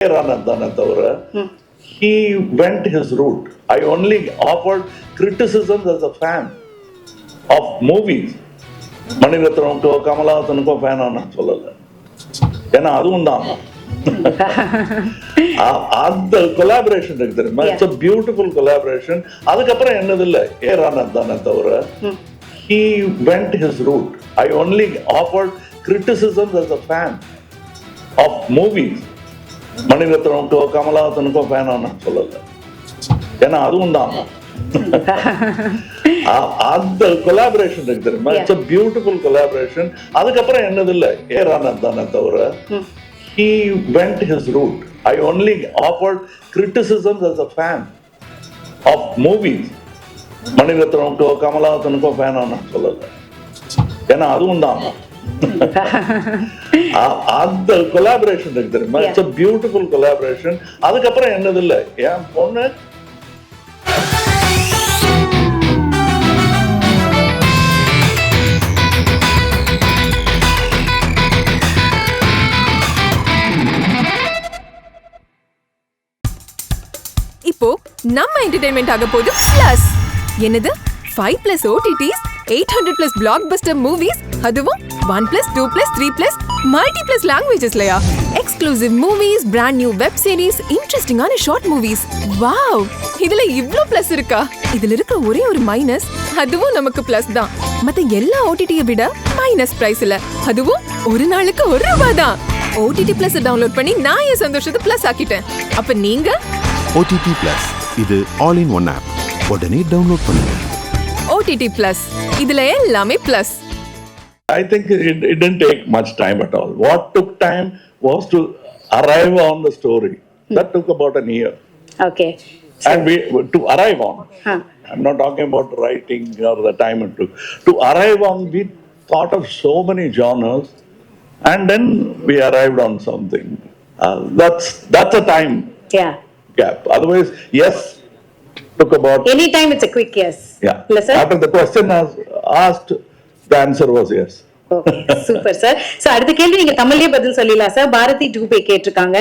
he went his route. I only offered criticisms as a fan of movies. மணிரத்னமுக்கோ கமலஹாசனுக்கோ ஃபேனா நான் சொல்லல, ஏன்னா அதுவும் தான் அந்த கொலாபரேஷன் இருக்கு தெரியுமா. It's a beautiful collaboration. அதுக்கப்புறம் என்னது இல்லை ஏரானந்த் தானே தவிர he went his route. I only offered criticisms as a fan of movies. மணிரத்னமுக்கோ கமலஹாசனுக்கோ ஃபேனா நான் சொல்லல, ஏன்னா அதுவும் தான் அந்த கொலாபரேஷன் இருக்கு தெரியுமா. It's a beautiful collaboration. அதுக்கப்புறம் என்னது இல்லை ஏரானந்த் தானே தவிர he went his route. I only offered criticisms as a fan of movies. மணிரத்னமுக்கோ கமலஹாசனுக்கோ ஃபேனா நான் சொல்லல, ஏன்னா அதுவும் தான் அந்த கொலாபரேஷன் இருக்கு தெரியுமா. It's a beautiful collaboration. அதுக்கப்புறம் என்னது இல்லை என் பொண்ணு இப்போ நம்ம என்டர்டெயின்மெண்ட் ஆக போகுது பிளஸ். என்னது 5+ OTTs, 800+ blockbuster movies, அதுவும் 1+, 2+, 3+, multi+ languagesலயா? Exclusive movies, brand new web series, இன்ட்ரெஸ்டிங்கான ஷார்ட் மூவிஸ். வாவ், இதுல இவ்ளோ பிளஸ் இருக்கா? இதுல இருக்க ஒரே ஒரு மைனஸ், அதுவும் நமக்கு பிளஸ் தான். மத்த எல்லா OTT-ய விட மைனஸ் பிரைஸ்ல, அதுவும் ஒரு நாளுக்கு ₹1 தான். OTT Plus டவுன்லோட் பண்ணி நான் என் சந்தோஷத்தை பிளஸ் ஆக்கிட்டேன். அப்ப நீங்க OTT Plus இது ஆல் இன் ஒன் ஆப். உடனே டவுன்லோட் பண்ணுங்க. OTT Plus இதுல எல்லாமே plus. I think it didn't take much time at all. What took time was to arrive on the story. That took about a year. Okay. And we to arrive on. I'm not talking about writing or the time it took. To arrive on, we thought of so many genres, and then we arrived on something. That's a time. Yeah. Gap. Otherwise, yes, took about. Anytime it's a quick yes. Yeah. Listen. After the question was asked, the answer was yes. Okay, super sir. So அடுத்த கேள்வி நீங்க தமிழ்லயே பதில் சொல்லலாம் sir. Bharathi 2 பே கேட்டிருக்காங்க.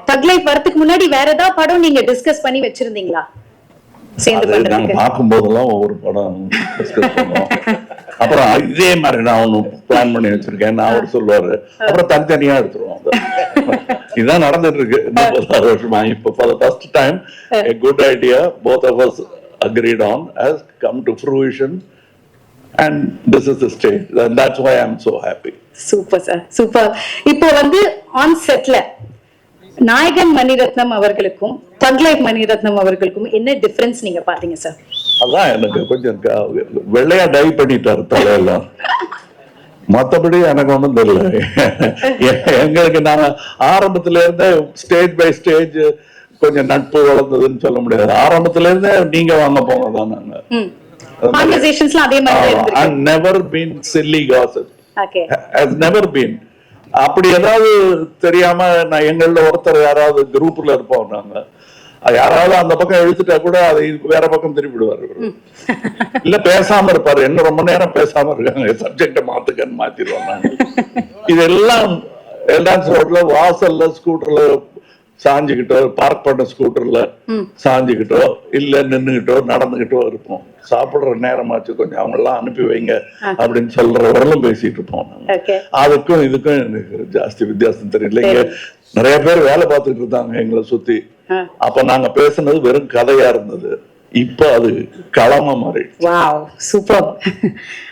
தக் life வரதுக்கு முன்னாடி வேற ஏதாவது படம் நீங்க டிஸ்கஸ் பண்ணி வச்சிருந்தீங்களா? சேர்ந்து பண்றதுக்கு. நாங்க பாக்கும்போதெல்லாம் ஒவ்வொரு படம் டிஸ்கஸ் பண்ணுவோம். அப்புறம் இதே மாதிரி நான் ஒன்னு பிளான் பண்ணி வச்சிருக்கேன், நான் அவர் சொல்லுவாரு, அப்புறம் தனித்தனியா எடுத்துருவோம். இதுதான் நடந்துட்டு இருக்கு 30 வருஷமா. இப்போ for the first time a good idea both of us agreed on has come to fruition, and this is the stage, and that's why I'm so happy. Super sir, super. இப்போ வந்து on setல நாயகன் மணிரத்னம் அவர்களுக்கும் தக் life Mani Ratnam அவர்களுக்கும் என்ன difference நீங்க பாத்தீங்க sir? அதான் எனக்கு கொஞ்சம் வெள்ளையா டை பண்ணிட்டாரு தலையெல்லாம். மற்றபடி எனக்கு ஒன்றும் தெரியல. எங்களுக்கு நாங்க ஆரம்பத்துல இருந்தே ஸ்டேஜ் பை ஸ்டேஜ் கொஞ்சம் நட்பு வளர்ந்ததுன்னு சொல்ல முடியாது. ஆரம்பத்துல இருந்தே நீங்க வாங்க போங்க தான் நாங்க. Never been silly gossip. Okay. Has never been. அப்படி ஏதாவது தெரியாம நான் எங்கள ஒருத்தர் யாராவது குரூப்ல இருப்போம், நாங்க யாராவது அந்த பக்கம் எழுத்துட்டா கூட அதை வேற பக்கம் திருப்பிடுவாரு. இல்ல பேசாம இருப்பாரு, என்ன ரொம்ப நேரம் பேசாம இருக்காங்க, சப்ஜெக்ட மாத்துக்கன்னு மாத்திடுவாங்க. இதெல்லாம் ரோட்ல வாசல்ல ஸ்கூட்டர்ல சாஞ்சுக்கிட்டோ, பார்க் பண்ண ஸ்கூட்டர்ல சாஞ்சுக்கிட்டோ, இல்ல நின்னுகிட்டோ நடந்துகிட்டோ இருப்போம். சாப்பிடுற நேரமாச்சு கொஞ்சம் அவங்க எல்லாம் அனுப்பி வைங்க அப்படின்னு சொல்றவரெல்லாம் பேசிட்டு இருப்போம். அதுக்கும் இதுக்கும் எனக்கு ஜாஸ்தி வித்தியாசம் தெரியல. இங்க நிறைய பேர் வேலை பார்த்துட்டு இருந்தாங்க எங்களை சுத்தி. அப்ப நாங்க பேசுனது வெறும் கதையா இருந்தது, இப்ப அது களமா மாறி. Wow, super.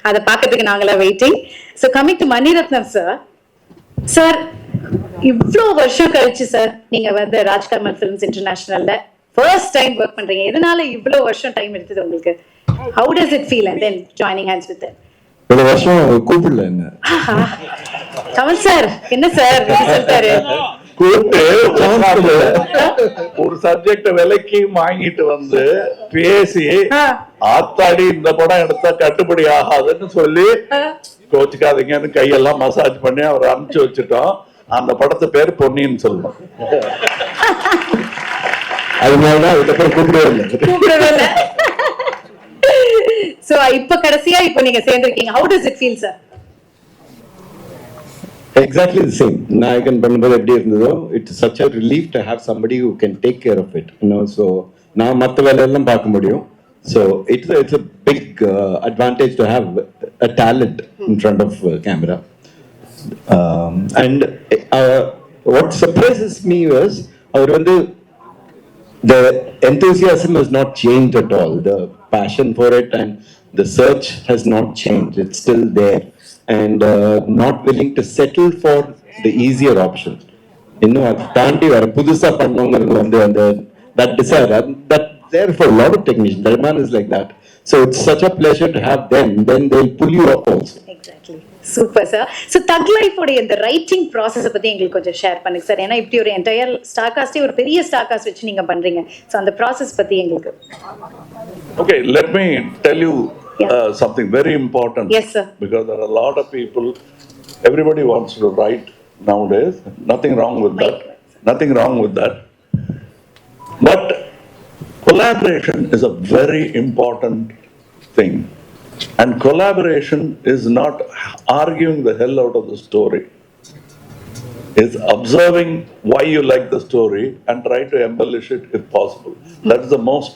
அத பாக்கிறதுக்கு நாங்களா waiting. So coming to Mani Ratnam sir. Sir, இவ்ளோ வருஷம் கழிச்சு சார் நீங்க வந்து ராஜ்கமல் ஃபிலிம்ஸ் இன்டர்நேஷனல்ல ஃபர்ஸ்ட் டைம் வர்க் பண்றீங்க. எதனால இவ்ளோ வருஷம் டைம் எடுத்தது உங்களுக்கு? How does it feel and then joining hands with them? ஒரு வருஷம் கூப்பிடல என்ன கமல் சார், என்ன சார் சொல்றாரு? கூப்பிட்டு ஒரு சப்ஜெக்ட விலைக்கு வாங்கிட்டு வந்து பேசி, ஆத்தாடி இந்த படம் எடுத்தா கட்டுப்படி ஆகாதுன்னு சொல்லி கோச்சுக்காதீங்கன்னு கையெல்லாம் மசாஜ் பண்ணி அவர் அனுப்பிச்சு வச்சுட்டோம். அந்த படத்து பேர் பொன்னியின் செல்வன். அதனாலதான் அதுக்கப்புறம் கூப்பிடவே இல்லை. சோ இப்ப கடைசியா இப்ப நீங்க சேர்ந்திருக்கீங்க. How does it feel sir? Exactly the same. நாயகன் பண்ணும்போது எப்படி இருந்ததோ, it's such a relief to have somebody who can take care of it. So நான் மற்ற வேலையெல்லாம் பார்க்க முடியும். So it's a big advantage to have a talent in front of camera. And what surprises me was அவர் வந்து the enthusiasm has not changed at all. The passion for it and the search has not changed. It's still there. And not willing to settle for the easier option. இன்னும் அது தாண்டி வர புதுசா பண்ணவங்கிறது வந்து அந்த that desire that there for a lot of technicians. The man is like that. So it's such a pleasure to have them. Then they'll pull you up also. Exactly. Super sir. So Thug Life உடைய இந்த writing process பத்தி எங்களுக்கு கொஞ்சம் share பண்ணுங்க sir. ஏன்னா இப்படி ஒரு entire star காஸ்டே ஒரு பெரிய ஸ்டார் காஸ்ட் வச்சு நீங்க பண்றீங்க. So அந்த process பத்தி எங்களுக்கு. Okay, let me tell you something very important. Yes sir. Because there are a lot of people, everybody wants to write nowadays. Nothing wrong with that. Nothing wrong with that. But collaboration is a very important thing. And collaboration is not arguing the hell out of the story. It's observing why you like the story and try to embellish it if possible. That is the most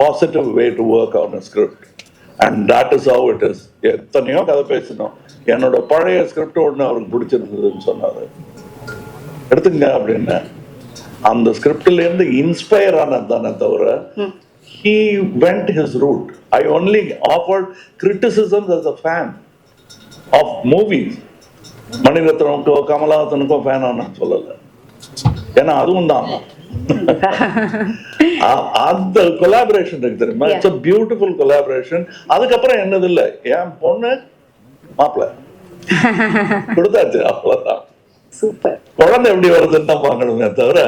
positive way to work on a script. And that is how it is. எத்தனையோ கதை பேசணும். என்னோட பழைய script ஒன்று அவருக்கு பிடிச்சிருந்ததுன்னு சொன்னாரு. எடுத்துங்க அப்படின்னு அந்த ஸ்கிரிப்ட்லேருந்து இன்ஸ்பயர் ஆனது தானே தவிர he went his route. I only offered criticisms as a fan of movies. மணிரத்னமுக்கோ கமலஹாசனுக்கோ ஃபேன் ஆனான்னு சொல்லலை. ஏன்னா அதுவும் தான் அந்த கொலாபரேஷன் இருக்கு தெரியுமா? It's a beautiful collaboration. அதுக்கப்புறம் என்னது இல்லை, என் பொண்ணு மாப்பிள்ள கொடுத்தாச்சு, அவ்வளவுதான். சூப்பர். குழந்தை எப்படி வருதுன்னு தான் பார்க்கணுமே தவிர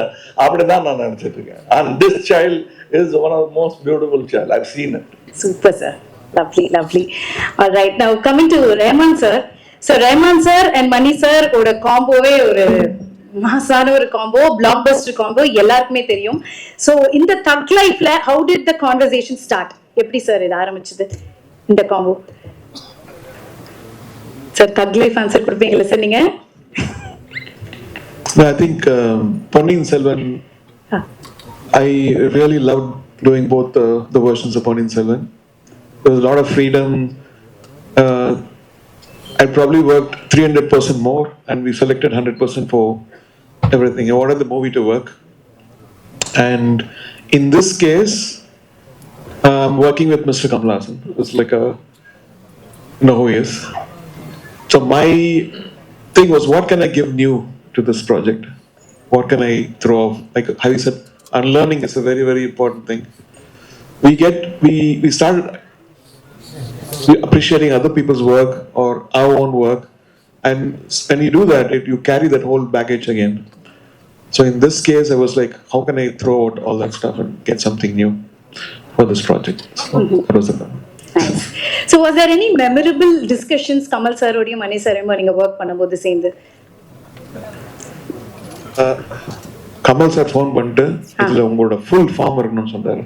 அப்படிதான் நான் நினைச்சிட்டு இருக்கேன். And this child is one of the most beautiful child. I've seen it. Super sir. Lovely, lovely. All right, now coming to Rahman sir. So Rahman sir and Mani sir ஓட காம்போவே ஒரு மாசான ஒரு காம்போ, பிளாக்பஸ்டர் காம்போ, எல்லாருக்குமே தெரியும். So இந்த தக் லைஃப்ல how did the conversation start? எப்படி சார் இது ஆரம்பிச்சது இந்த காம்போ? சார் தக் லைஃப் ஆன்சர் கொடுப்பீங்களா சார் நீங்க? I think Ponniyin Selvan, I really loved doing both the versions of Ponniyin Selvan. There was a lot of freedom. I probably worked 300% more, and we selected 100% for everything. I wanted the movie to work. And in this case, working with Mr. Kamal Hassan, it was like a, you know who he is. So my thing was, what can I give new to this project? What can I throw off? Like how you said, unlearning is a very, very important thing. We started appreciating other people's work or our own work, and when you do that, you carry that whole baggage again. So in this case, I was like, how can I throw out all that stuff and get something new for this project? So that was the plan. Nice. So was there any memorable discussions Kamal sir oda Mani sir நீங்க work பண்ணும்போது சேர்ந்து? Kamal sir phone பண்ணிட்டு இதுல உங்களோட full form இருக்கணும்னு சொன்னாரு.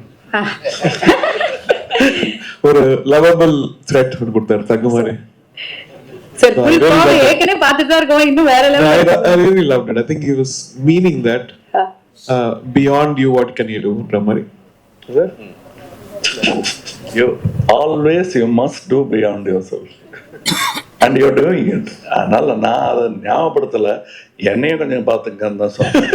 ஒரு lovable thread கொடுத்தாரு தகு மாதிரி. சார் ஃபுல் ஃபார்ம் ஏற்கனவே பார்த்துட்டு தான் இருக்கோம், இன்னும் வேற level. I really loved it. I think he was meaning that beyond you what can you do ன்ற மாதிரி. You must do beyond yourself. And you're doing it. அதனால நான் அதை ஞாபகப்படுத்தல, என்னையும் கொஞ்சம் பார்த்துங்கன்னு தான் சொன்னேன்.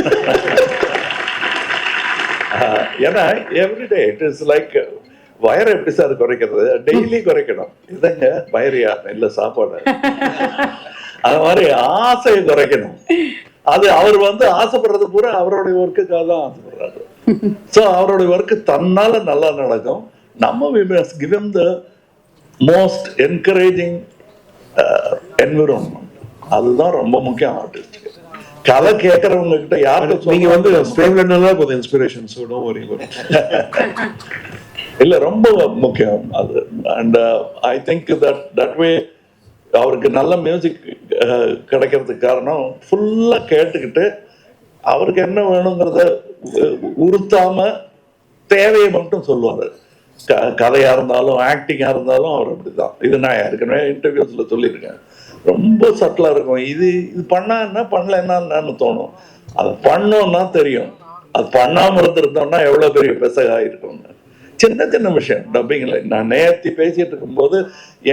ஏன்னா எவ்ரிடே இட் இஸ் லைக் வயரை எப்படி சார் குறைக்கிறது? டெய்லி குறைக்கணும். இதுங்க வயரியா இல்லை சாப்பாடு, அது மாதிரி ஆசையை குறைக்கணும். அது அவர் வந்து ஆசைப்படுறது பூரா அவருடைய ஒர்க்குக்காக தான் ஆசைப்படுறாரு. ஸோ அவருடைய ஒர்க்கு தன்னால நல்லா நடக்கும். நம்ம we must give him the most encouraging environment. அதுதான் ரொம்ப முக்கியம் ஆர்டிஸ்ட். கதை கேட்கறவங்க கிட்ட யாருக்கு நீங்க வந்து ஸ்பேம்லன்னா போதும் inspiration, so don't worry about it. இல்ல ரொம்ப முக்கியம் அது. And I think that way அவருக்கு நல்ல மியூசிக் கிடைக்கிறதுக்கு காரணம் ஃபுல்லா கேட்டுக்கிட்டு அவருக்கு என்ன வேணுங்கிறத உறுத்தாம தேவையை மட்டும் சொல்லுவாரு. கதையா இருந்தாலும் ஆக்டிங்கா இருந்தாலும் அவர் அப்படிதான். இது நான் ஏற்கனவே இன்டர்வியூஸ்ல சொல்லியிருக்கேன். ரொம்ப சட்டிலாக இருக்கும். இது பண்ணா என்ன பண்ணலன்னு தோணும். அதை பண்ணோம்னா தெரியும். அது பண்ணாமல் இருந்திருந்தோம்னா எவ்வளோ பெரிய பெசகாக இருக்கும்னு. சின்ன சின்ன விஷயம் டப்பிங்கில். நான் நேர்த்தி பேசிகிட்டு இருக்கும்போது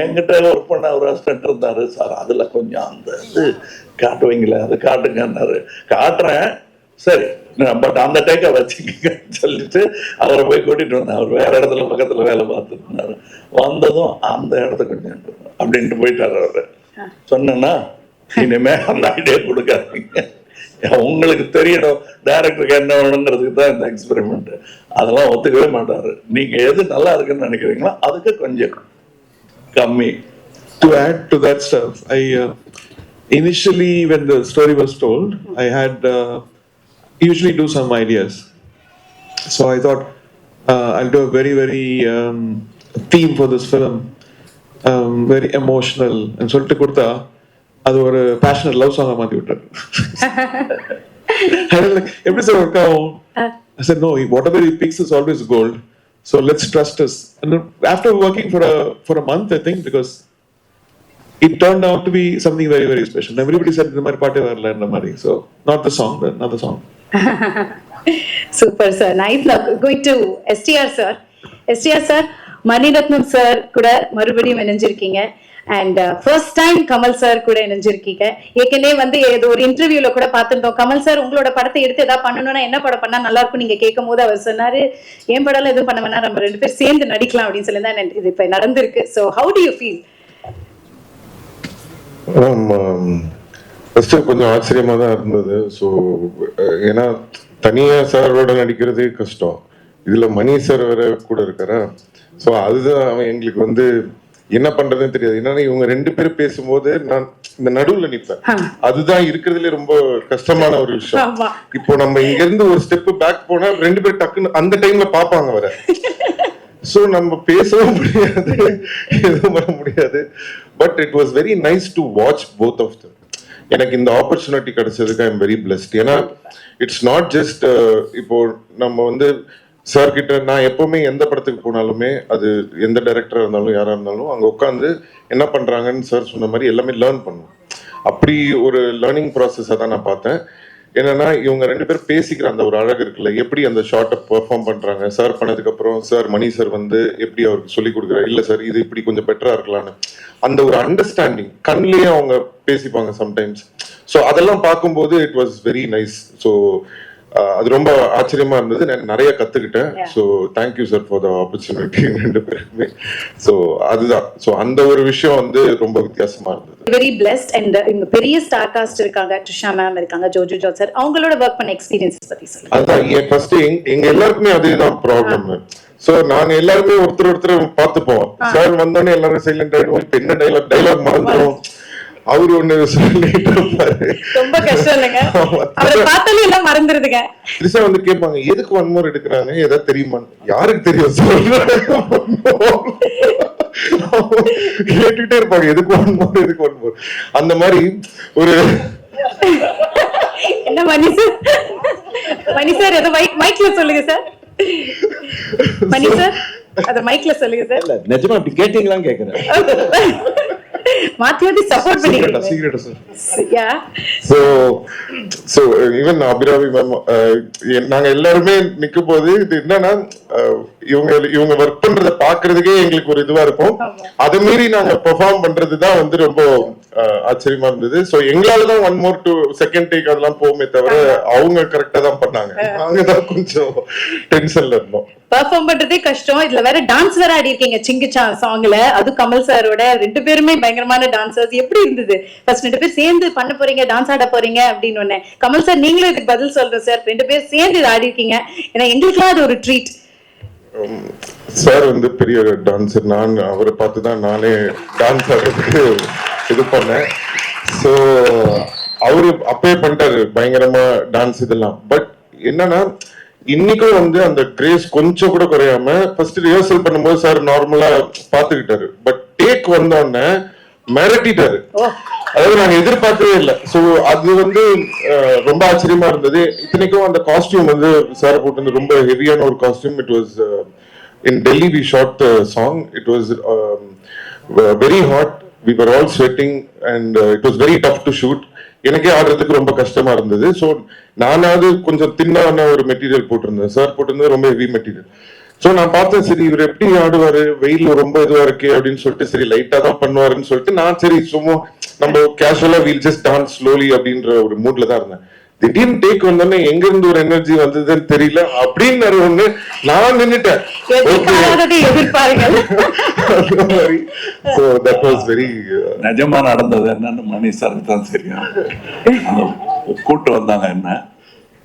என்கிட்ட ஒர்க் பண்ண ஒரு அசிஸ்டன்ட் இருந்தார். சார் அதில் கொஞ்சம் அந்த இது காட்டுவீங்களே, அது காட்டுங்கன்னாரு. காட்டுறேன், சரி பட் அந்த டேக்கை வச்சுக்கன்னு சொல்லிட்டு அவரை போய் கூட்டிகிட்டு வந்தேன். அவர் வேறு இடத்துல பக்கத்தில் வேலை பார்த்துட்டு இருந்தார். வந்ததும் அந்த இடத்த கொஞ்சம் அப்படின்ட்டு போயிட்டார். அவர் சொன்னேன்னா இனிமே அந்த ஐடியா கொடுக்காதீங்க, உங்களுக்கு தெரியணும் டைரக்டருக்கு என்ன வேணுங்கிறதுக்கு தான் இந்த எக்ஸ்பெரிமெண்ட். அதெல்லாம் ஒத்துக்கவே மாட்டாரு. நீங்க எது நல்லா இருக்குன்னு நினைக்கிறீங்களோ அதுக்கு கொஞ்சம் கம்மி. To add to that stuff, initially when the story was told, I had usually do some ideas. So I thought I'll do a very theme for this film, very emotional, and சொல்லிட்டு கொடுத்தா அது ஒரு passionate love சாங்கா மாத்தி விட்டாரு. எப்படி sir work ஆகும்? I said no, whatever he picks is always gold, so let's trust us. And after working for a month, I think, because it turned out to be something very special. Everybody said இந்த மாதிரி பாட்டே வரல இந்த மாதிரி. So not the song, but another song. Super sir, nice. Now going to STR sir. STR sir, Mani Ratnam sir கூட மறுபடியும் இணைஞ்சிருக்கீங்க. And first time Kamal sir கூட இணைஞ்சிருக்கீங்க. ஏற்கனவே ஏதோ ஒரு இன்டர்வியூல கூட பார்த்துருந்தோம், கமல் சார் உங்களோட படத்தை எடுத்து ஏதாவது பண்ணணும்னா என்ன படம் பண்ணா நல்லா இருக்கும் நீங்க கேட்கும் போது அவர் சொன்னாரு, என் படம் எதுவும் பண்ண வேணா நம்ம 2 பேர் சேர்ந்து நடிக்கலாம் அப்படின்னு சொல்லி தான் இது இப்ப நடந்திருக்கு. So how to you feel? First கொஞ்சம் ஆச்சரியமா தான் இருந்தது. ஸோ ஏன்னா தனியா சாரோட நடிக்கிறது கஷ்டம், இதுல மணி சார் வேற கூட இருக்காரா. ஸோ அதுதான் எங்களுக்கு என்ன பண்றதுன்னு தெரியாது. என்னன்னா இவங்க 2 பேரும் பேசும்போது நான் இந்த நடுவுல நிப்பேன். அதுதான் இருக்கிறதுல ரொம்ப கஷ்டமான ஒரு விஷயம். இப்போ நம்ம இங்க இருந்து ஒரு ஸ்டெப் பேக் போனா 2 பேர் டக்குன்னு அந்த டைம்ல பாப்பாங்க வர. சோ நம்ம பேசவும் முடியாது, எதுவும் பண்ண முடியாது. But it was very nice to watch both of them. எனக்கு இந்த ஆப்பர்ச்சுனிட்டி கிடைச்சதுக்கு ஐ எம் வெரி பிளஸ்ட். ஏன்னா இட்ஸ் நாட் ஜஸ்ட் இப்போ நம்ம சார் கிட்ட நான் எப்பவுமே எந்த படத்துக்கு போனாலுமே அது எந்த டைரக்டரா இருந்தாலும் யாரா இருந்தாலும் அங்க உட்காந்து என்ன பண்றாங்கன்னு சார் சொன்ன மாதிரி எல்லாமே லேர்ன் பண்ணுவோம். அப்படி ஒரு லேர்னிங் ப்ராசஸை தான் நான் பார்த்தேன். என்னன்னா இவங்க 2 பேரும் பேசிக்கிற அந்த ஒரு அழகு இருக்குல்ல, எப்படி அந்த ஷார்ட்டை பெர்ஃபார்ம் பண்றாங்க. சார் பண்ணதுக்கு அப்புறம் சார் மணி சார் எப்படி அவருக்கு சொல்லி கொடுக்குறாரு, இல்ல சார் இது இப்படி கொஞ்சம் பெட்டரா இருக்கலாம்னு அந்த ஒரு அண்டர்ஸ்டாண்டிங் கண்ணிலேயே அவங்க பேசிப்பாங்க சம்டைம்ஸ். ஸோ அதெல்லாம் பார்க்கும்போது it was very nice. So அது ரொம்ப ஆச்சரியமா இருந்தது, நான் நிறைய கத்துக்கிட்டேன். So thank you sir for the opportunity 2 பேருக்குமே. ஸோ அதுதான், ஸோ அந்த ஒரு விஷயம் ரொம்ப வித்தியாசமா இருந்தது. Very blessed. அண்ட் இங்க பெரிய ஸ்டார் காஸ்ட் இருக்காங்க, ட்ரிஷா மேம் இருக்காங்க, ஜோஜோ ஜார்ஜ் சார், அவங்களோட ஒர்க் பண்ண எக்ஸ்பீரியன்ஸ் பத்தி சொல்லுங்க. அதான் ஃபர்ஸ்ட் எங்க எல்லாருக்குமே அதேதான் ப்ராப்ளம். சோ நாங்க எல்லாருமே ஒருத்தர் பார்த்துப்போம். சார் வந்தோடனே எல்லாரும் சைலண்ட் ஆயிடுவோம். இப்ப என்ன டைலாக் மறந்துடும், அவரு ஒண்ணு சொல்லிட்டு இருப்பாரு. ரொம்ப கஷ்டம் இல்லைங்க, அவரை பார்த்தாலே எல்லாம் மறந்துருதுங்க. த்ரிஷா கேட்பாங்க எதுக்கு 1 more எடுக்கிறாங்க, ஏதாவது தெரியுமா? யாருக்கு தெரியும் கேட்டுட்டே இருப்பாங்க, எதுக்கு 1 more எதுக்கு 1 more. அந்த மாதிரி ஒரு என்ன மணி சார் ஏதோ மைக்ல சொல்லுங்க சார். மணி சார் அத மைக்ல சொல்லுங்க சார். இல்ல நிஜமா அப்படி கேட்டீங்களான்னு கேக்குறேன். மாத்தியாதி சப்போர்ட் பண்ணிக்கிறீங்க. Secret sir. Yeah. So even Abhirami ma'am நாங்க எல்லாரும் நிக்கும்போது இது என்னன்னா இவங்க வர்க் பண்றத பாக்குறதுக்கே எங்களுக்கு ஒரு இதுவா இருக்கும். அதை மீறி நாங்க பெர்ஃபார்ம் பண்றதுதான் ரொம்ப ஆச்சரியமா இருந்தது. சோ எங்களாலதான் 1 more to செகண்ட் டேக் அதெல்லாம் போகுமே தவிர அவங்க கரெக்டா தான் பண்ணாங்க. நாங்கதான் கொஞ்சம் டென்ஷன்ல இருந்தோம். பெர்ஃபார்ம் பண்றதே கஷ்டம், இதுல வேற டான்ஸ் வேற ஆடி இருக்கீங்க சிங்குச்சா சாங்ல. அது கமல் சாரோட 2 பேருமே பயங்கரமான டான்சர்ஸ். எப்படி இருந்தது ஃபர்ஸ்ட் 2 பேர் சேர்ந்து பண்ண போறீங்க, டான்ஸ் ஆட போறீங்க அப்படின்னு ஒண்ணு. கமல் சார் நீங்களும் இதுக்கு பதில் சொல்றேன் சார், 2 பேர் சேர்ந்து இது ஆடி இருக்கீங்க. ஏன்னா எங்களுக்குலாம் அது ஒரு ட்ரீட். சார் பெரிய டான்சர். நான் அவரை பார்த்துதான் நானே டான்ஸ் ஆடுறதுக்கு இது பண்ணேன். சோ அவரு அப்பயே பண்ணிட்டாரு பயங்கரமா டான்ஸ் இதெல்லாம். பட் என்னன்னா இன்னைக்கும் அந்த கிரேஸ் கொஞ்சம் கூட குறையாம ஃபர்ஸ்ட் ரிஹர்சல் பண்ணும்போது சார் நார்மலா பாத்துக்கிட்டாரு. பட் டேக் வந்தோடனே மிரட்டிட்டாரு. அதாவது நாங்க எதிர்பார்க்கவே இல்லை. சோ அது ரொம்ப ஆச்சரியமா இருந்தது. இத்தனைக்கும் அந்த காஸ்டியூம் சார் போட்டு ரொம்ப ஹெவியான ஒரு costume. It was in Delhi we shot the song. It was very hot. we were all sweating and it was very tough to shoot. எனக்கே ஆடுறதுக்கு ரொம்ப கஷ்டமா இருந்தது. ஸோ நானாவது கொஞ்சம் தின்னான ஒரு மெட்டீரியல் போட்டிருந்தேன், சார் போட்டிருந்தது ரொம்ப ஹெவி மெட்டீரியல். ஸோ நான் பார்த்தேன், சரி இவர் எப்படி ஆடுவாரு, வெயில் ரொம்ப இதுவா இருக்கு அப்படின்னு சொல்லிட்டு, சரி லைட்டா தான் பண்ணுவாருன்னு சொல்லிட்டு நான் சரி சும்மா நம்ம கேஷுவலா வீல் ஜஸ்ட் டான்ஸ் ஸ்லோலி அப்படின்ற ஒரு மூட்ல தான் இருந்தேன். திடீர்னு டேக் வந்தோடனே எங்க இருந்து ஒரு எனர்ஜி வந்ததுன்னு தெரியல அப்படின்னு ஒண்ணு நான் நின்னுட்டேன். நிஜமா நடந்தது என்னன்னு மணி சாருக்கு தான் தெரியும். கூட்டு வந்தாங்க என்ன,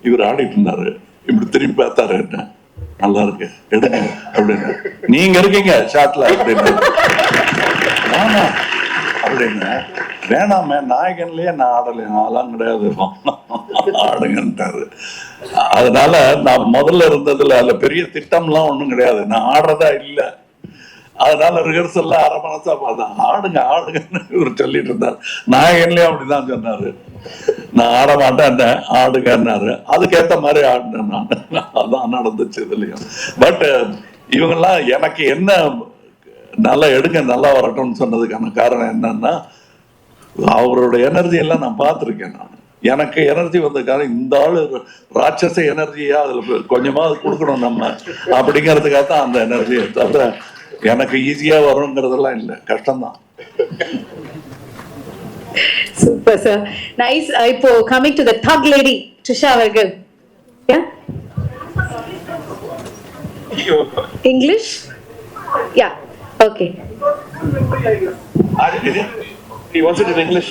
இவர் ஆடிட்டு இருந்தாரு, இப்படி திரும்பி பார்த்தாரு, என்ன நல்லா இருக்கு எடுங்க அப்படின்னு, நீங்க இருக்கீங்க ஷாட்ல அப்படின்னு அப்படின்னு, வேணாமே நாயகன்லயே நான் ஆடலை, நான்லாம் கிடையாது ஆடுங்கன்ட்டாரு. அதனால நான் முதல்ல இருந்ததுல அதுல பெரிய திட்டம்லாம் ஒண்ணும் கிடையாது, நான் ஆடுறதா இல்லை. அதனால ரிஹர்சல்லாம் அரை மனசா பார்த்தேன், ஆடுங்க ஆடுங்கன்னு இவர் சொல்லிட்டு இருந்தார். நாயகன்லயும் அப்படிதான் சொன்னாரு, நான் ஆட மாட்டேன் ஆடுங்கன்னாரு, அதுக்கேற்ற மாதிரி ஆடினேன் நான். அதான் நடந்துச்சு இதுலயும். பட் இவங்கெல்லாம் எனக்கு என்ன நல்லா எடுங்க நல்லா வரட்டும்னு சொன்னதுக்கான காரணம் என்னன்னா, அவரோட எனர்ஜி எல்லாம் நான் பார்த்துருக்கேன். நான் எனக்கு எனர்ஜி வந்ததுக்காக இந்த ஆளு ராட்சச எனர்ஜியா அதுல கொஞ்சமாவது கொடுக்கணும் நம்ம அப்படிங்கிறதுக்காக தான் அந்த எனர்ஜியை தவிர எனக்கு ஈஸியா வருங்கிறதெல்லாம் இல்லை, கஷ்டம்தான். Super sir, nice. இப்போ கமிங் டு தி தக் லேடி ட்ரிஷா அவர்கள். English? Yeah, okay. He wants it in English.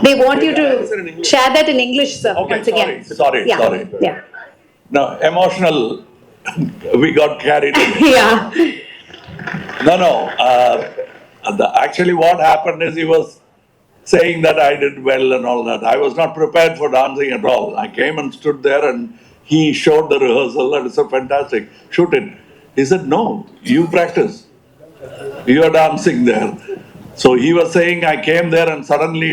They want you to share that in English, sir. Okay, once again. Sorry. Yeah. No, emotional. We got carried away. Yeah. No. Actually, what happened is he was saying that I did well and all that. I was not prepared for dancing at all. I came and stood there and he showed the rehearsal and it's a fantastic. Shoot it. He said, no, you practice. You are dancing there. So he was saying I came there and suddenly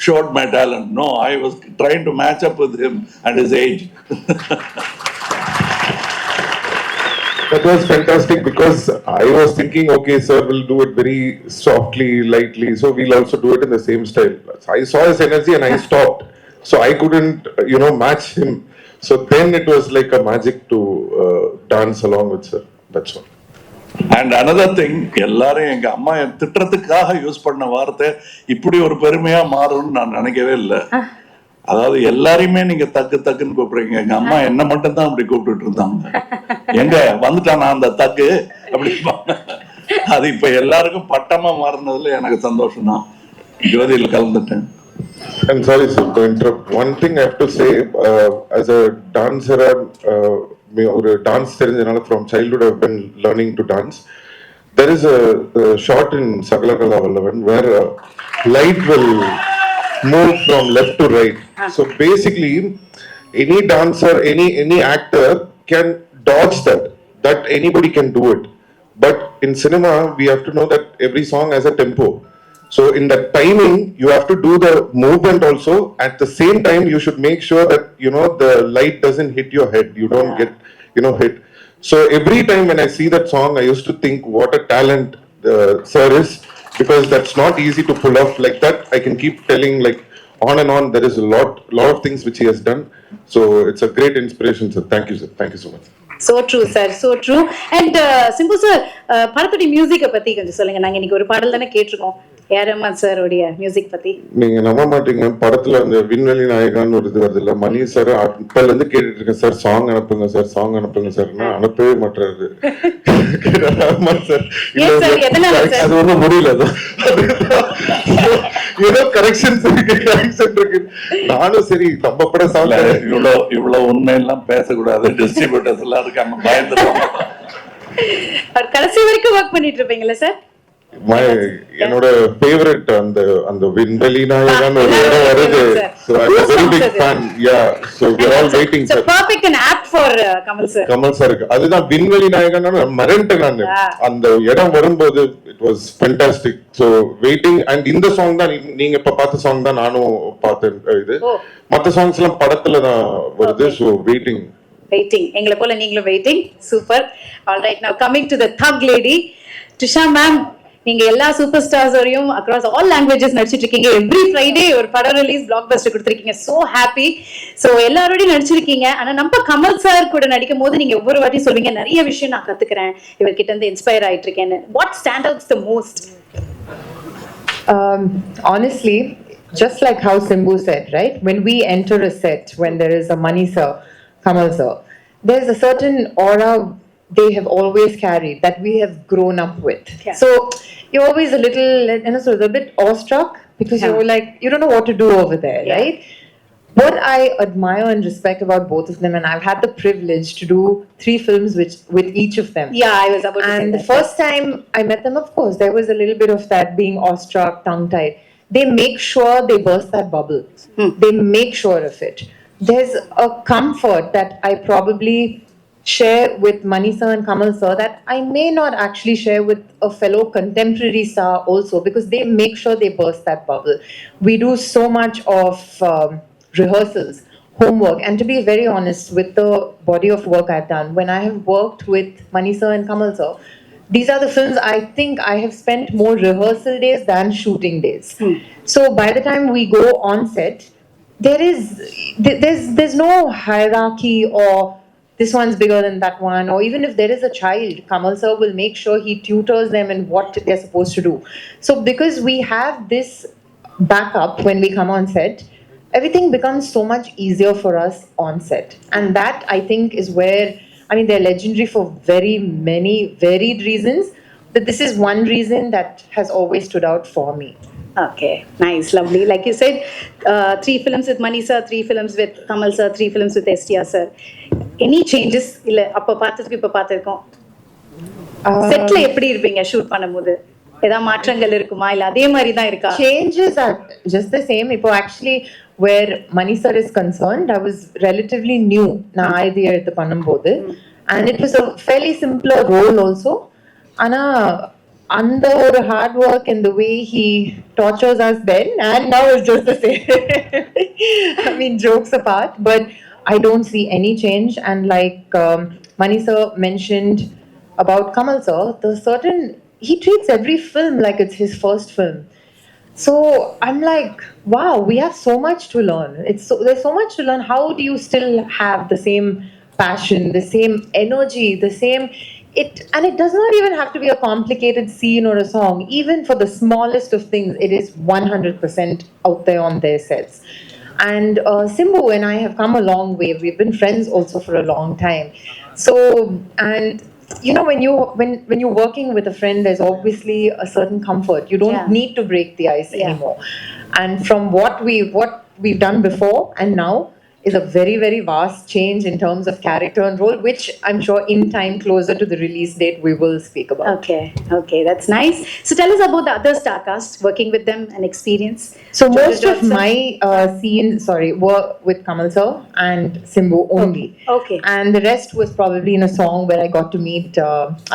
showed my talent. No, I was trying to match up with him and his age. That was fantastic because I was thinking, okay, sir will do it very softly, lightly, so we'll also do it in the same style. I saw his energy and I stopped. So I couldn't, match him. So then it was like a magic to dance along with sir. That's all. And another thing, எல்லாரும் எங்க அம்மா என் திட்டத்துக்காக use பண்ண வார்த்தை இப்படி ஒரு பெருமையா மாறும்னு நான் நினைக்கவே இல்லை. அதாவது எல்லாரையுமே நீங்க தக்குன்னு கூப்பிடுறீங்க, எங்க அம்மா என்ன மட்டும் தான் அப்படி கூப்பிட்டு இருந்தாங்க. எங்க வந்துட்டானா அந்த தக்கு அப்படி, அது இப்ப எல்லாருக்கும் பட்டமா மாறினதுல எனக்கு சந்தோஷம் தான். ஜோதியில் கலந்துட்டேன். I'm sorry sir to interrupt. One thing I have to say, as a dancer, ஒரு dance தெரிஞ்சனால from childhood I've been learning to dance. There is a shot in Sagalakala Vallavan where light will move from left to right. So basically any dancer, any actor can dodge that anybody can do it. But in cinema we have to know that every song has a tempo. So in that timing you have to do the movement also. At the same time you should make sure that the light doesn't hit your head, you don't get hit. So every time when I see that song I used to think what a talent sir is, because that's not easy to pull off like that. I can keep telling like on and on. There is a lot of things which he has done. So it's a great inspiration sir. Thank you sir. Thank you so much. So true sir, so true. And simbu sir, படத்துடைய மியூசிக்கை பத்தி கொஞ்சம் சொல்லுங்க. நாங்க இன்னைக்கு ஒரு பாடல் தானே கேட்டிருக்கோம், ஏரமன் சார் உடைய மியூசிக் பத்தி. நீங்க நம்ப மாட்டீங்க, படத்துல அந்த விண்வெளி நாயகான்னு ஒரு இது வருது இல்ல, மணி சார் அப்பல இருந்து கேட்டுட்டு இருக்கேன், சார் சாங் அனுப்புங்க சார் அனுப்பவே மாட்டாரு. அது ஒன்றும் முடியல, ஏதோ கரெக்ஷன்ஸ் இருக்கு. நானும் சரி நம்ம பட சாங் இவ்வளவு உண்மை எல்லாம் பேசக்கூடாது, டிஸ்ட்ரிபியூட்டர்ஸ் எல்லாம் இருக்காங்க, பயந்துருவாங்க. கடைசி வரைக்கும் ஒர்க் பண்ணிட்டு இருப்பீங்களா சார்? என்னோட ஃபேவரட் அந்த விண்வெளி நாயகன் ஒரு இடம் வருது. So I'm a very big fan. Yeah, so we're all waiting sir. So perfect and apt for Kamal sir. அதுதான் விண்வெளி நாயகன் மறந்துட்டேன் நான். அந்த இடம் வரும்போது it was fantastic. So waiting. And இந்த சாங் தான் நீங்க இப்ப பார்த்த சாங் தான் நானும் பார்த்தேன். இது மத்த சாங்ஸ் எல்லாம் படத்துல தான் வருது. So waiting. எங்களை போல நீங்களும் waiting. Super. All right, now coming to the thug lady Trisha ma'am, நீங்க எல்லா சூப்பர் ஸ்டார்ஸோடையும் அக்ராஸ் ஆல் லாங்குவேஜஸ் நடிச்சிட்டு இருக்கீங்க. எவ்ரி ஃப்ரைடே ஒரு படம் ரிலீஸ் பிளாக் பஸ்டர் கொடுத்துருக்கீங்க. So happy. சோ எல்லாரோடையும் நடிச்சிருக்கீங்க. ஆனா நம்ம கமல் சார் கூட நடிக்கும் போது நீங்க ஒவ்வொரு வாட்டி சொல்வீங்க நிறைய விஷயம் நான் கத்துக்கிறேன், இவர்கிட்ட இருந்து இன்ஸ்பயர் ஆயிட்டு இருக்கேன்னு. What stand outs the most? Honestly, just like how Simbu said, right? When we enter a set, when there is a Mani sir, Kamal sir, there's a certain aura they have always carried that we have grown up with. Yeah. So you're always a little, so a bit awestruck because you're like, you don't know what to do over there, right? What I admire and respect about both of them, and I've had the privilege to do 3 films with each of them. Yeah, I was about to say And that. the first time I met them, of course, there was a little bit of that being awestruck, tongue-tied. They make sure they burst that bubble. They make sure of it. There's a comfort that I probably share with Mani sir and Kamal sir that I may not actually share with a fellow contemporary star also, because they make sure they burst that bubble. We do so much of rehearsals, homework, and to be very honest, with the body of work I've done, when I have worked with Mani sir and Kamal sir, these are the films I think I have spent more rehearsal days than shooting days. So by the time we go on set, there's no hierarchy or this one's bigger than that one, or even if there is a child, Kamal sir will make sure he tutors them in what they're supposed to do. So because we have this backup when we come on set, everything becomes so much easier for us on set. And that, I think, is where, I mean, they're legendary for very many varied reasons, but this is one reason that has always stood out for me. Okay, nice, lovely. Like you said, 3 films with Mani sir, 3 films with Kamal sir, 3 films with STR sir. Any changes? இல்ல அப்ப பார்த்ததுக்கு இப்ப பார்த்திருக்கோம். செட்ல எப்படி இருப்பீங்க shoot பண்ணும்போது? ஏதாவது மாற்றங்கள் இருக்குமா இல்ல அதே மாதிரி தான் இருக்கா? Changes are just the same. Ipo actually where Mani sir is concerned, I was relatively new na idea eduthu பண்ணும்போது, and it was a fairly simpler role also. Ana and the hard work and the way he tortures us then and now is just the same. I mean, jokes apart, but I don't see any change. And like Mani sir mentioned about Kamal sir, he treats every film like it's his first film. So I'm like, wow, we have so much to learn. There's so much to learn. How do you still have the same passion, the same energy, the same and it does not even have to be a complicated scene or a song. Even for the smallest of things, it is 100% out there on their sets. And Simbu and I have come a long way. We've been friends also for a long time. So, and you know, when you're working with a friend, there's obviously a certain comfort. You don't need to break the ice anymore. And from what we've done before and now is a very, very vast change in terms of character and role, which I'm sure in time closer to the release date we will speak about. Okay, that's nice. So tell us about the other star cast, working with them and experience. So most of my scenes, were with Kamal sir and Simbu only. Okay. And the rest was probably in a song where I got to meet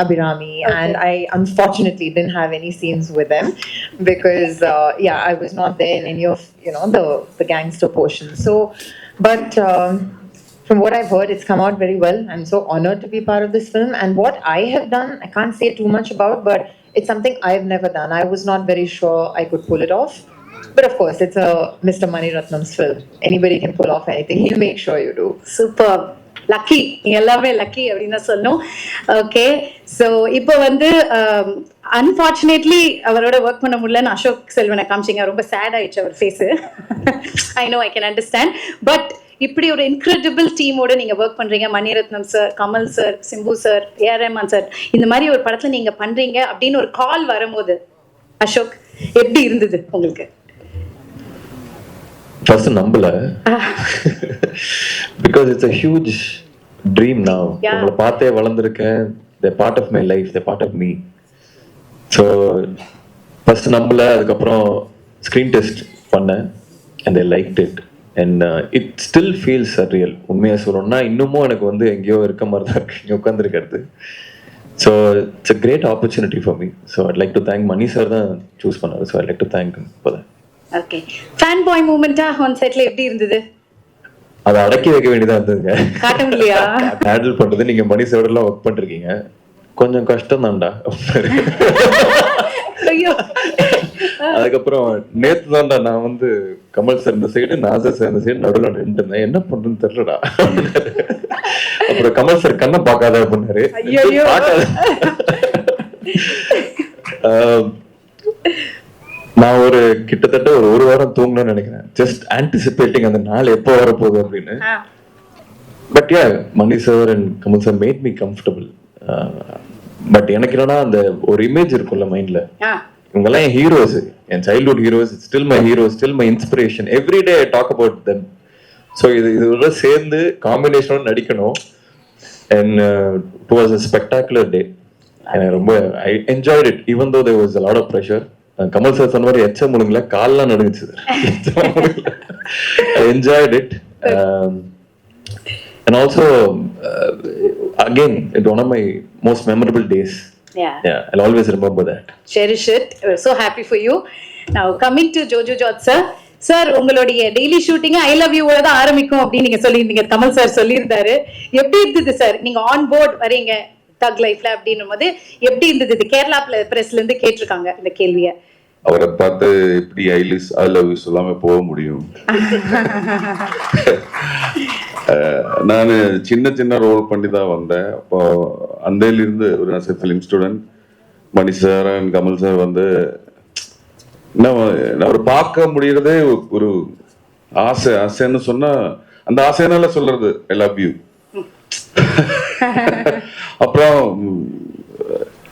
Abhirami, and I unfortunately didn't have any scenes with them because I was not there in any of the gangster portion. So, but from what I've heard, it's come out very well. I'm so honored to be part of this film. And what I have done, I can't say too much about, but it's something I've never done. I was not very sure I could pull it off. But of course, it's a Mr. Mani Ratnam's film. Anybody can pull off anything. He'll make sure you do. Superb. Lucky, எல்லாமே lucky அப்படின்னு தான் சொல்லணும். Okay, so இப்போ வந்து unfortunately அவரோட work பண்ண முடியலன்னு அசோக் செல்வனை காமிச்சிங்க. ரொம்ப சேட் ஆயிடுச்சு அவர் face. I can understand. But இப்படி ஒரு இன்க்ரெடிபிள் டீமோட நீங்க ஒர்க் பண்றீங்க. Mani Ratnam sir, Kamal sir, Simbu sir, AR Rahman sir, இந்த மாதிரி ஒரு படத்துல நீங்க பண்றீங்க அப்படின்னு ஒரு கால் வரும்போது அசோக் எப்படி இருந்தது உங்களுக்கு? ஃபர்ஸ்ட் நம்பல, because it's a huge dream now. உங்களை பார்த்தே வளர்ந்துருக்கேன். they're part of my life, they're part of me. So first நம்பல. அதுக்கப்புறம் ஸ்க்ரீன் டெஸ்ட் பண்ணேன் and they liked it and it still feels surreal. உண்மையாக சொல்லணும்னா இன்னமும் எனக்கு வந்து எங்கேயோ இருக்க மாதிரி தான் இருக்கு இங்கே உட்காந்துருக்கிறது. So it's a great opportunity for me. So I'd like to thank Mani sir தான் சூஸ் பண்ணாரு. So I'd like to thank him for that. Okay, fanboy மூமெண்டா ஆன் செட்ல எப்படி இருந்தது? அதை அடக்கி வைக்க வேண்டியதா இருந்ததுங்க. காட்ட முடியலையா? ஹேண்டில் பண்றது. நீங்க மணி சாரோட எல்லாம் ஒர்க் பண்ணிருக்கீங்க. கொஞ்சம் கஷ்டம் தான்டா. அதுக்கப்புறம் நேத்து தான்டா நான் வந்து கமல் சார் இந்த சைடு, நாசர் சார் இந்த சைடு நடுவில் நின்றுருந்தேன், என்ன பண்றதுன்னு தெரியலடா. அப்புறம் கமல் சார் கண்ணை பார்க்காத அப்படின்னாரு. நான் ஒரு கிட்டத்தட்ட ஒரு வாரம் தூங்கணும்னு நினைக்கிறேன், ஜஸ்ட் ஆன்டிசிபேட்டிங் அந்த நாள் எப்போ வரப்போகுது அப்படின்னு. But yeah, Mani sir and Kamal sir made me comfortable. But எனக்கு என்னன்னா அந்த ஒரு இமேஜ் இருக்கும்ல மைண்ட்ல, இவங்கெல்லாம் என் ஹீரோஸ், என் childhood heroes, still my heroes, still my inspiration, every day I talk about them. So இதோட சேர்ந்து காம்பினேஷனோட நடிக்கணும். And it was a spectacular day. எனக்கு ரொம்ப I enjoyed it even though there was a lot of pressure. Kamal sir சொன்ன மாதிரி எச்ச முழுங்கல, கால்லாம் நடுங்குச்சு. I enjoyed it. And also, again, it's one of my most memorable days. Yeah, I'll always remember that. Cherish it. We're so happy for you. Now, coming to Jojo George sir. Sir, உங்களுடைய daily shooting I love you தான் ஆரம்பிக்கும் அப்படின்னு நீங்க சொல்லியிருந்தீங்க, Kamal sir சொல்லியிருந்தாரு. எப்படி இருந்தது sir நீங்க ஆன் போர்ட் வரீங்க தக் லைஃப்ல அப்படின்னும் போது எப்படி இருந்தது? கேரளா பிரஸ்ல இருந்து கேட்டிருக்காங்க இந்த கேள்வியை. அவரை பார்த்து எப்படி ஐ லவ் யூ சொல்லாம போக முடியும்? நான் சின்ன ரோல் பண்ணி தான் வந்தேன். அப்போ அந்தையிலிருந்து ஒரு film student Mani sir and Kamal sir வந்து நான் அவர் பார்க்க முடியறதே ஒரு ஆசைன்னு சொன்னா, அந்த ஆசைனால சொல்றது ஐ லவ் யூ. அப்புறம்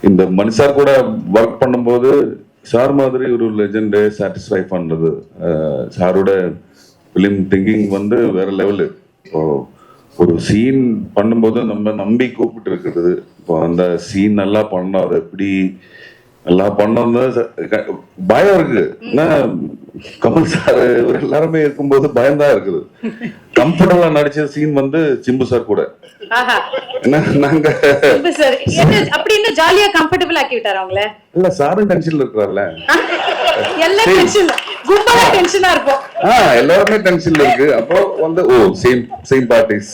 இந்த மணி சார் கூட ஒர்க் பண்ணும்போது சார் மாதிரி ஒரு லெஜெண்டை சாட்டிஸ்ஃபை பண்றது, சாரோட ஃபிலிம் திங்கிங் வந்து வேற லெவலு. இப்போ ஒரு சீன் பண்ணும்போது நம்ம நம்பி கூப்பிட்டு இருக்கிறது, இப்போ அந்த சீன் நல்லா பண்ணோம், அதை எப்படி நல்லா பண்ணோம்னு பயம் இருக்கு. ஏன்னா கமல் சார் எல்லாருமே இருக்கும்போது பயம்தான் இருக்குது. கம்ஃபர்டபுளா நடிச்ச சீன் வந்து சிம்பு சார் கூட. நாங்க அப்படின்னு ஜாலியா கம்ஃபர்டபுள் ஆக்கி விட்டாரு அவங்கள. இல்ல சாரும் டென்ஷன்ல இருக்கிறார்ல, எல்லாருமே டென்ஷன்ல இருக்கு. அப்போ வந்து சேம் பார்ட்டிஸ்,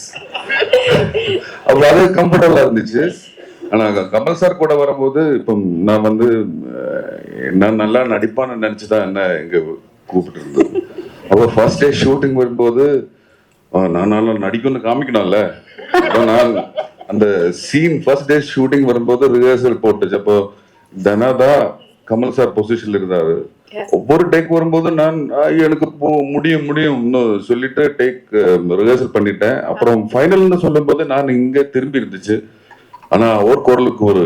அப்போ அது கம்ஃபர்டபுளா இருந்துச்சு. ஆனா கமல் சார் கூட வரும்போது இப்போ நான் வந்து நான் நல்லா நடிப்பான்னு நினைச்சுதான் என்ன இங்க கூப்பிட்டு இருந்தது. அப்போ ஃபர்ஸ்ட் டே ஷூட்டிங் வரும்போது நான் நல்லா நடிக்கணும்னு காமிக்கணும்ல, நான் அந்த சீன் ஃபர்ஸ்ட் டே ஷூட்டிங் வரும்போது ரிஹர்சல் போட்டுச்சு. அப்போ தனாதான் கமல் சார் பொசிஷன்ல இருந்தாரு. ஒவ்வொரு டேக் வரும்போது நான் எனக்கு முடியும்னு சொல்லிட்டு டேக் ரிஹர்சல் பண்ணிட்டேன். அப்புறம் ஃபைனல்னு சொல்லும் போது நான் இங்க திரும்பி இருந்துச்சு. ஆனா ஒரு குரலுக்கு ஒரு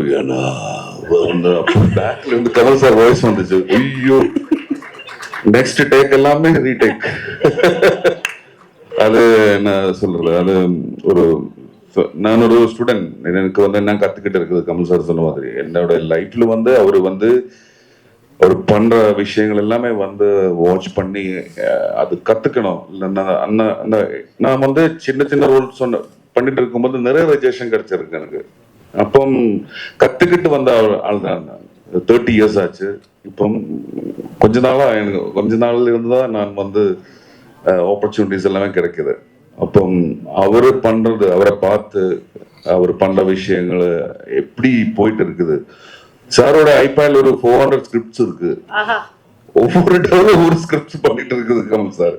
பேக்ல இருந்து கமல் சார் வாய்ஸ் வந்துச்சு. ஐயோ, நெக்ஸ்ட் டேக் எல்லாமே ரீடேக். அது என்ன சொல்றது, அது ஒரு நான் ஒரு ஸ்டூடெண்ட், எனக்கு வந்து என்ன கத்துக்கிட்டு இருக்குது கமல் சார் சொன்ன மாதிரி. என்னோட லைஃப்ல வந்து அவரு வந்து அவர் பண்ற விஷயங்கள் எல்லாமே வந்து வாட்ச் பண்ணி அது கத்துக்கணும். நான் வந்து சின்ன ரோல் பண்ணிட்டு இருக்கும்போது நிறைய ரிஜெக்ஷன் கிடைச்சிருக்கு எனக்கு. அப்போ கத்துக்கிட்டு வந்த ஆள் தான். 30 years ஆச்சு. இப்போ கொஞ்ச நாள்ல இருந்துதான் நான் வந்து ஆப்பர்ச்சுனிட்டிஸ் எல்லாமே கிடைக்குது. அப்போ அவரு பண்றது, அவரை பார்த்து அவர் பண்ற விஷயங்கள் எப்படி போயிட்டு இருக்குது. சாரோட ஐபேட்ல ஒரு 400 ஸ்கிரிப்ட்ஸ் இருக்கு. ஒவ்வொரு டேவும் ஒரு ஸ்கிரிப்ட் பண்ணிட்டு இருக்குது கமல் சார்.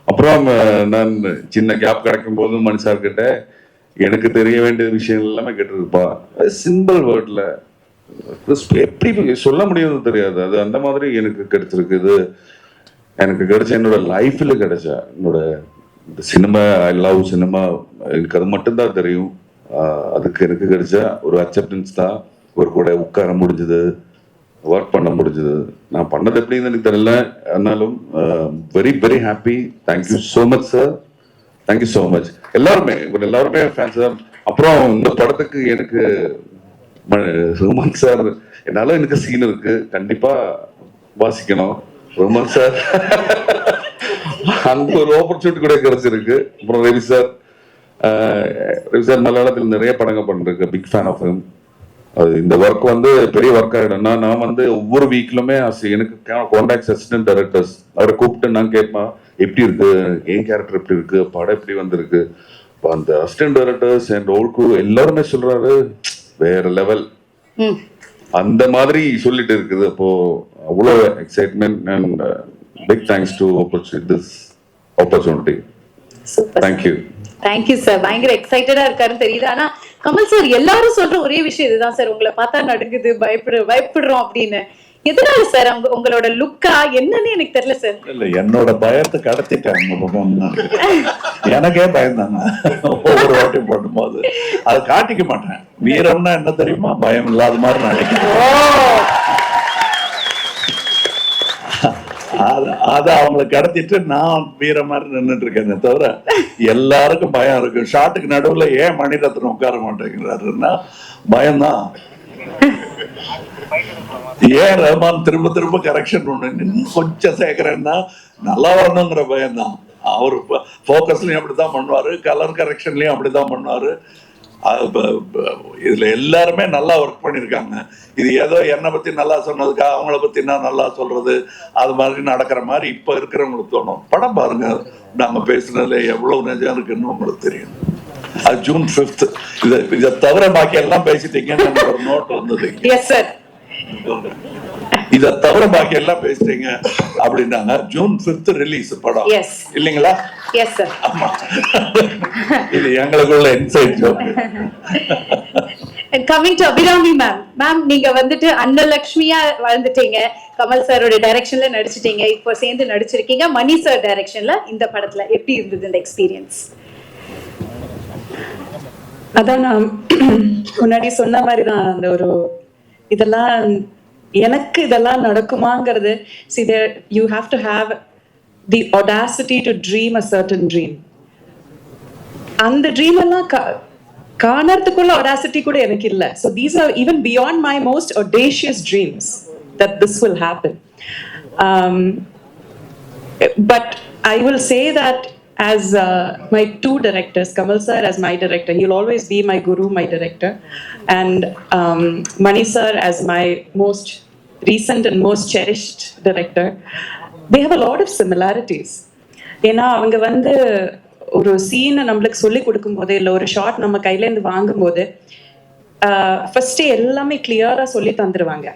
அப்புறம் நான் சின்ன கேப் கிடைக்கும் போது மணி சார் கிட்ட எனக்கு தெரிய வேண்டிய விஷயங்கள் எல்லாமே கேட்டிருப்பா. சிம்பிள் வேர்ட்ல எப்படி சொல்ல முடியாது தெரியாது. அது அந்த மாதிரி எனக்கு கிடைச்சிருக்குது. எனக்கு கிடைச்ச என்னோட லைஃப்ல கிடைச்ச என்னோட சினிமா, ஐ லவ் சினிமா, எனக்கு அது மட்டும்தான் தெரியும். அதுக்கு எனக்கு கிடைச்ச ஒரு அக்செப்டன்ஸ் தான். ஒரு கூட உட்கார முடிஞ்சது, ஒர்க் பண்ண முடிஞ்சது. நான் பண்ணது எப்படின்னு எனக்கு தெரியல, ஆனாலும் very happy. Thank you so much sir, thank you so much. எல்லாருமே ஃபேன்ஸ் தான். அப்புறம் இந்த படத்துக்கு எனக்கு ரோமான் சார், என்னால எனக்கு சீன் இருக்கு, கண்டிப்பா வாசிக்கணும் ரோமான் சார். அங்க ஒரு ஆப்பர்ச்சுனிட்டி கூட கிடைச்சிருக்கு. அப்புறம் ரவி சார் மலையாளத்தில் நிறைய படங்கள் பண்ணிருக்கு, பிக் ஃபேன் ஆஃப் ஹிம். அது இந்த ஒர்க் வந்து பெரிய ஒர்க் ஆகிடும். நான் வந்து ஒவ்வொரு வீக்லுமே எனக்கு கான்டாக்ட் அசிஸ்டன்ட் டைரக்டர்ஸ் அவரை கூப்பிட்டு நான் கேட்பேன், எப்படி இருக்கு, என் கேரக்டர் எப்படி இருக்கு, படம் எப்படி வந்திருக்கு. அந்த assistant directors and whole crew எல்லாருமே சொல்றாரு, வேற லெவல். அந்த மாதிரி சொல்லிட்டு இருக்குது. அப்போ அவ்வளோ excitement and big thanks to this opportunity. Thank you. Thank you sir. பயங்கர எக்ஸைட்டடா இருக்காருன்னு தெரியுது. ஆனா கமல் சார் எல்லாரும் சொல்ற ஒரே விஷயம் இதுதான் சார், உங்களை பார்த்தா நடுங்குது, பயப்படுறோம் அப்படின்னு. எதனால சார்? உங்களோட லுக்கா என்னன்னு எனக்கு தெரியல சார். இல்ல, என்னோட பயத்தை கடத்திட்டாங்க. எனக்கே பயந்தாங்க ஒவ்வொரு வாட்டி போடும்போது. அதை காட்டிக்க மாட்டேன். வீரம்னா என்ன தெரியுமா? பயம் இல்லாத மாதிரி நினைக்கிறேன். அத அவங்களை கடத்திட்டு நான் வீர மாதிரி நின்றுட்டு இருக்கேன் தவிர எல்லாருக்கும் பயம் இருக்கு. ஷாட்டுக்கு நடுவுல ஏன் மணிரத்னம் உட்கார மாட்டேங்கிறாருன்னா பயம்தான். ஏன் ரஹ்மான் திரும்ப திரும்ப கரெக்ஷன் பண்ணு கொஞ்சம் சேர்க்கிறேன்னா நல்லா வரணுங்கிற பயம்தான். அவரு போக்கஸ்லயும் அப்படித்தான் பண்ணுவாரு, கலர் கரெக்ஷன்லயும் அப்படிதான் பண்ணுவாரு. இதுல எல்லாருமே நல்லா ஒர்க் பண்ணிருக்காங்க. இது ஏதோ என்னை பத்தி நல்லா சொன்னதுக்கா அவங்கள பத்தி நான் நல்லா சொல்றது அது மாதிரி நடக்கிற மாதிரி இப்ப இருக்கிறவங்களுக்கு தோணும். படம் பாருங்க, நாங்க பேசுனதுல எவ்வளவு நிஜம் இருக்குன்னு உங்களுக்கு தெரியும். அது ஜூன் 5th. இதை தவிர பாக்கி எல்லாம் பேசிட்டீங்கன்னு ஒரு நோட் வந்தது. இத தவிர பாக்கி எல்லாம் பேசுறீங்க அப்படின்னாங்க. ஜூன் 5th ரிலீஸ் படம் இல்லைங்களா? Yes sir. ஆமா, இது எங்களுக்குள்ள inside joke. And coming to Abhirami ma'am, நீங்க வந்துட்டு அன்னலட்சுமியா வந்துட்டீங்க. கமல் சாரோட டைரக்ஷன்ல நடிச்சிட்டீங்க, இப்போ சேர்ந்து நடிச்சிருக்கீங்க மணி சார் டைரக்ஷன்ல இந்த படத்துல. எப்படி இருந்தது இந்த எக்ஸ்பீரியன்ஸ்? அதான் நான் முன்னாடி சொன்ன மாதிரி தான், அந்த ஒரு இதெல்லாம் எனக்கு இதெல்லாம் நடக்குமாங்கிறது. see there you have to have the audacity to dream a certain dream. அந்த ட்ரீம் எல்லாம் காணறதுக்குள்ள audacity கூட எனக்கு இல்ல. so these are even beyond my most audacious dreams that this will happen. But I will say that as my two directors, Kamal sir as my director, he'll always be my guru, my director, and Mani sir as my most recent and most cherished director. They have a lot of similarities. ஏன்னா அவங்க வந்து ஒரு சீனை நம்மளுக்கு சொல்லி கொடுக்கும் போது, இல்லை ஒரு ஷார்ட் நம்ம கையிலேருந்து வாங்கும் போது ஃபர்ஸ்டே எல்லாமே கிளியரா சொல்லி தந்துருவாங்க.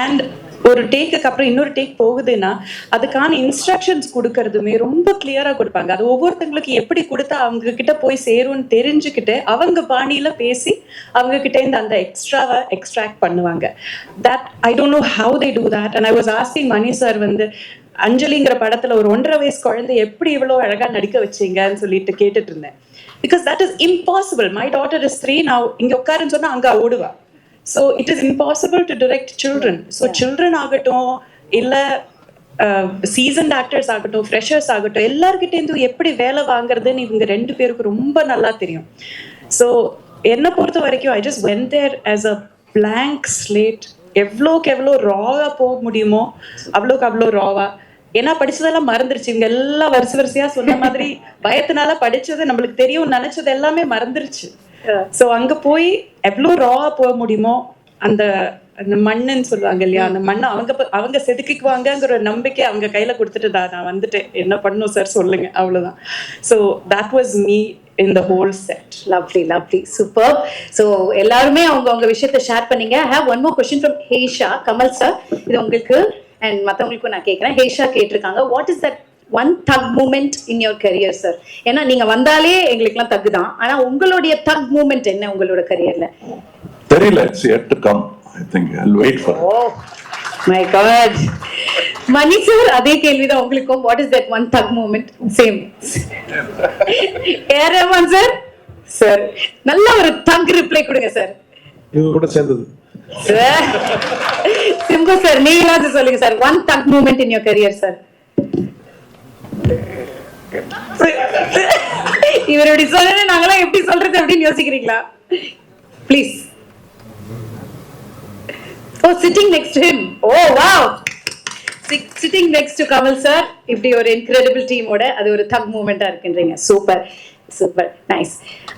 அண்ட் ஒரு டேக்கு அப்புறம் இன்னொரு டேக் போகுதுன்னா அதுக்கான இன்ஸ்ட்ரக்ஷன்ஸ் கொடுக்கறதுமே ரொம்ப கிளியரா கொடுப்பாங்க. அது ஒவ்வொருத்தங்களுக்கு எப்படி கொடுத்தா அவங்க கிட்ட போய் சேரும்னு தெரிஞ்சுக்கிட்டு அவங்க பாணியில பேசி அவங்க கிட்ட இருந்து அந்த எக்ஸ்ட்ராவை எக்ஸ்ட்ராக்ட் பண்ணுவாங்க. That I don't know how they do that. And I was asking Mani sir வந்து அஞ்சலிங்கிற படத்துல ஒரு 1.5 வயசு குழந்தை எப்படி இவ்வளவு அழகா நடிக்க வச்சீங்கன்னு சொல்லிட்டு கேட்டுட்டு இருந்தேன். Because that is impossible. My daughter is 3. நான் இங்க உட்காருன்னு சொன்னா அங்க ஓடுவா. So it is impossible to direct children. So children ஆகட்டும் இல்ல seasoned actors ஆகட்டும் freshers ஆகட்டும் எல்லார்கிட்ட இருந்து எப்படி வேலை வாங்குறதுன்னு இவங்க 2 பேருக்கு ரொம்ப நல்லா தெரியும். So என்ன பொறுத்த வரைக்கும் I just went there as a blank slate. எவ்வளோக்கு எவ்வளோ ராவா போக முடியுமோ அவ்வளோக்கு அவ்வளோ ராவா. ஏன்னா படிச்சதெல்லாம் மறந்துருச்சு. இவங்க எல்லாம் வரிசையா சொன்ன மாதிரி பயத்தினால படிச்சது நம்மளுக்கு தெரியும் நினைச்சது எல்லாமே மறந்துருச்சு. சோ அங்க போய் எவ்வளவு ராவா போக முடியுமோ அந்த அந்த மண்ணுன்னு சொல்லுவாங்க இல்லையா, அந்த மண்ணை அவங்க செதுக்கிக்குவாங்கங்கிற ஒரு நம்பிக்கை அவங்க கையில கொடுத்துட்டு நான் வந்துட்டேன். என்ன பண்ணும் சார் சொல்லுங்க, அவ்வளவுதான். So that was me in the whole set. Lovely, superb. So எல்லாருமே அவங்க விஷயத்தை ஷேர் பண்ணீங்க. I have one more question from Heisha. Kamal sir, இது உங்களுக்கு and மத்தவங்களுக்கும் நான் கேக்குறேன். Heisha கேட்டிருக்காங்க, what is that one thug moment in your career sir? ஏன்னா நீங்க வந்தாலே எங்களுக்குலாம் தக் தான், ஆனா உங்களுடைய thug moment என்ன உங்களோட கரியர்ல? தெரியல, it's yet to come. I think I'll wait for it. Oh my god. Mani sir அதே கேள்விதான் உங்களுக்கும். What is that one thug moment? Same. A R Rahman sir, sir நல்ல ஒரு தக் ரிப்ளை கொடுங்க சார். இவங்க கூட சேர்ந்தது. சிம்பு சார் நீங்களாவது சொல்லுங்க sir, one thug moment in your career sir. இவர் எப்படி சொல்றது, நாங்களாம் எப்படி சொல்றது அப்படின்னு யோசிக்கிறீங்களா? Please. Oh, sitting next to him. Oh wow. Sitting next to Kamal sir, இப்படி ஒரு incredible team ஓட அது ஒரு thug moment ah இருக்குன்றீங்க. Super nice.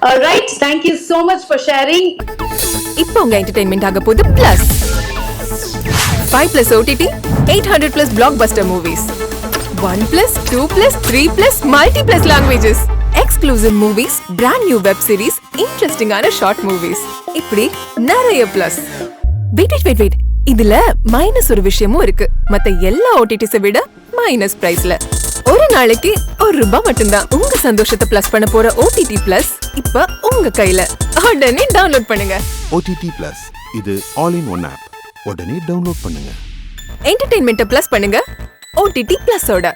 All right, thank you so much for sharing. இப்போ உங்க entertainment ஆக போகுது plus 5+ OTT 800+ blockbuster movies 1+, 2+, 3+, multi+ languages exclusive movies, brand new web series, இன்ட்ரெஸ்டிங்கான ஷார்ட் மூவிஸ், இப்படி நிறைய பிளஸ். வெயிட், இதுல மைனஸ் ஒரு விஷயமும் இருக்கு. மத்த எல்லா ஓடிடிஸை விட மைனஸ் பிரைஸ்ல ஒரு நாளைக்கு ₹1 மட்டும்தான். உங்க சந்தோஷத்தை பிளஸ் பண்ண போற ஓடிடி பிளஸ் இப்ப உங்க கையில. உடனே டவுன்லோட் பண்ணுங்க. OTT Plus இது ஆல் இன் ஒன் ஆப். உடனே டவுன்லோட் பண்ணுங்க. என்டர்டெயின்மெண்ட்டை பிளஸ் பண்ணுங்க ஓடிடி பிளஸோட.